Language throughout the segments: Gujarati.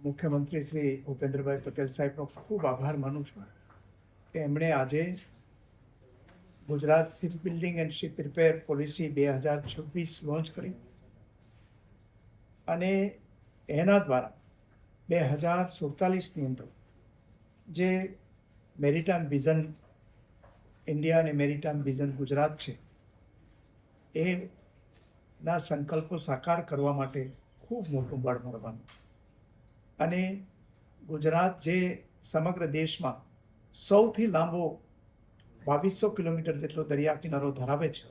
મુખ્યમંત્રી શ્રી ભૂપેન્દ્રભાઈ પટેલ સાહેબનો ખૂબ આભાર માનું છું કે એમણે આજે Gujarat ship building and ship repair policy 2026 launch કરી અને એના દ્વારા 2047ની અંદર જે મેરીટાઈમ વિઝન ઇન્ડિયા અને મેરીટાઈમ વિઝન ગુજરાત છે એના સંકલ્પો સાકાર કરવા માટે ખૂબ મોટું બળ મળવાનું અને ગુજરાત જે સમગ્ર દેશમાં સૌથી લાંબો 2200 કિલોમીટર જેટલો દરિયા કિનારો ધરાવે છે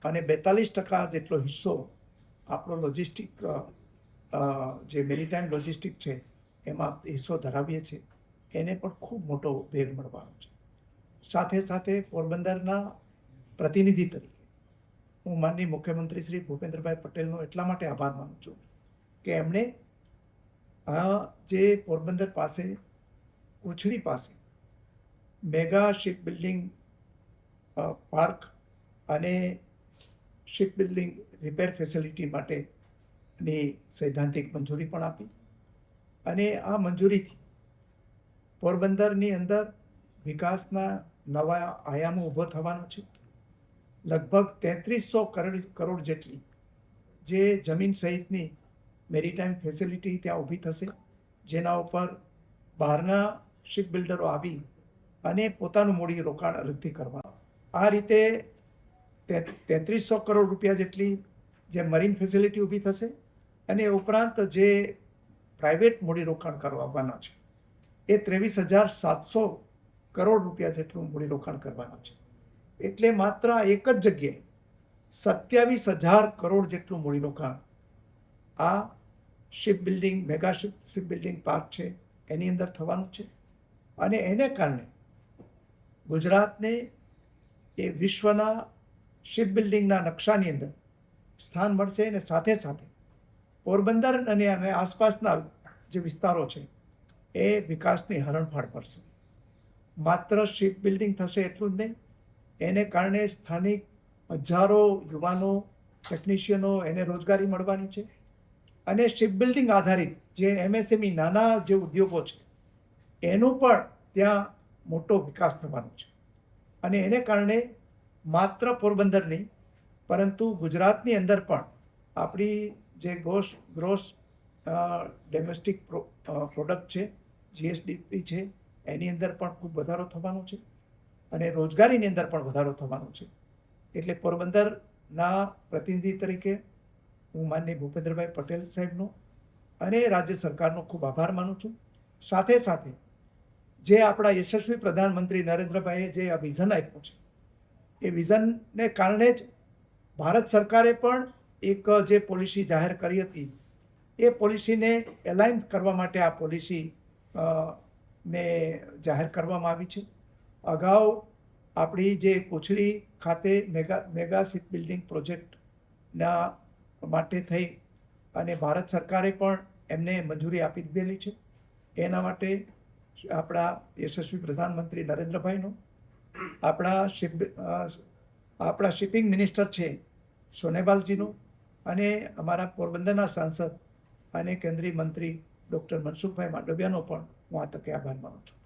અને 42% જેટલો હિસ્સો આપણો લોજિસ્ટિક જે મેરીટાઈમ લોજિસ્ટિક છે એમાં હિસ્સો ધરાવીએ છીએ, એને પણ ખૂબ મોટો વેગ મળવાનો છે. સાથે સાથે પોરબંદરના પ્રતિનિધિ તરીકે હું માનનીય મુખ્યમંત્રી શ્રી ભૂપેન્દ્રભાઈ પટેલનો એટલા માટે આભાર માનું છું કે એમણે જે પોરબંદર પાસે ઉછળી પાસે મેગા શિપ બિલ્ડિંગ પાર્ક અને શિપ બિલ્ડિંગ રિપેર ફેસિલિટી માટેની સૈદ્ધાંતિક મંજૂરી પણ આપી અને આ મંજૂરીથી પોરબંદરની અંદર વિકાસના નવા આયામો ઊભો થવાનો છે. લગભગ 3300 કરોડ જેટલી જે જમીન સહિતની મેરીટાઈમ ફેસિલિટી ત્યાં ઊભી થશે, જેના ઉપર બહારના શિપ બિલ્ડરો આવી અને પોતાનું મૂડી રોકાણ અલગથી કરવા. આ રીતે 3300 કરોડ રૂપિયા જેટલી જે મરીન ફેસિલિટી ઊભી થશે અને ઉપરાંત જે પ્રાઇવેટ મૂડી રોકાણ કરવાના છે એ 23,700 કરોડ રૂપિયા જેટલું મૂડી રોકાણ કરવાના છે. એટલે માત્ર એક જ જગ્યાએ 27,000 કરોડ જેટલું મૂડીરોકાણ આ ship building mega ship building park છે એની અંદર થવાનું છે અને એને કારણે ગુજરાતને એ વિશ્વના શિપ બિલ્ડિંગના નકશાની અંદર સ્થાન મળશે અને સાથે સાથે પોરબંદર અને આસપાસના જે વિસ્તારો છે એ વિકાસની હરણફાળ પડશે. માત્ર શિપ બિલ્ડિંગ થશે એટલું જ નહીં, એને કારણે સ્થાનિક હજારો યુવાનો ટેકનિશિયનો એને રોજગારી મળવાની છે અને શિપ બિલ્ડિંગ આધારિત જે MSME નાના જે ઉદ્યોગો છે એનો પણ ત્યાં મોટો વિકાસ થવાનો છે અને એને કારણે માત્ર પોરબંદર નહીં પરંતુ ગુજરાતની અંદર પણ આપણી જે ગ્રોસ ડોમેસ્ટિક પ્રોડક્ટ છે GSDP છે એની અંદર પણ ખૂબ વધારો થવાનો છે અને રોજગારીની અંદર પણ વધારો થવાનો છે. એટલે પોરબંદરના પ્રતિનિધિ તરીકે હું માનનીય ભૂપેન્દ્રભાઈ પટેલ સાહેબનો અને રાજ્ય સરકારનો ખૂબ આભાર માનું છું. સાથે સાથે જે આપણા યશસ્વી પ્રધાનમંત્રી નરેન્દ્રભાઈએ જે આ વિઝન આપ્યું છે એ વિઝનને કારણે જ ભારત સરકારે પણ એક જે પોલિસી જાહેર કરી હતી એ પોલિસીને એલાઇન કરવા માટે આ પોલિસી ને જાહેર કરવામાં આવી છે. અગાઉ આપણી જે કોછડી ખાતે મેગા શિપ બિલ્ડિંગ પ્રોજેક્ટના માટે થઈ અને ભારત સરકારે પણ એમને મંજૂરી આપી દીધેલી છે. એના માટે આપણા યશસ્વી પ્રધાનમંત્રી નરેન્દ્રભાઈનો, આપણા શિપિંગ મિનિસ્ટર છે સોનેવાલજીનો અને અમારા પોરબંદરના સાંસદ અને કેન્દ્રીય મંત્રી ડૉક્ટર મનસુખભાઈ માંડવિયાનો પણ હું આ તકે આભાર માનું છું.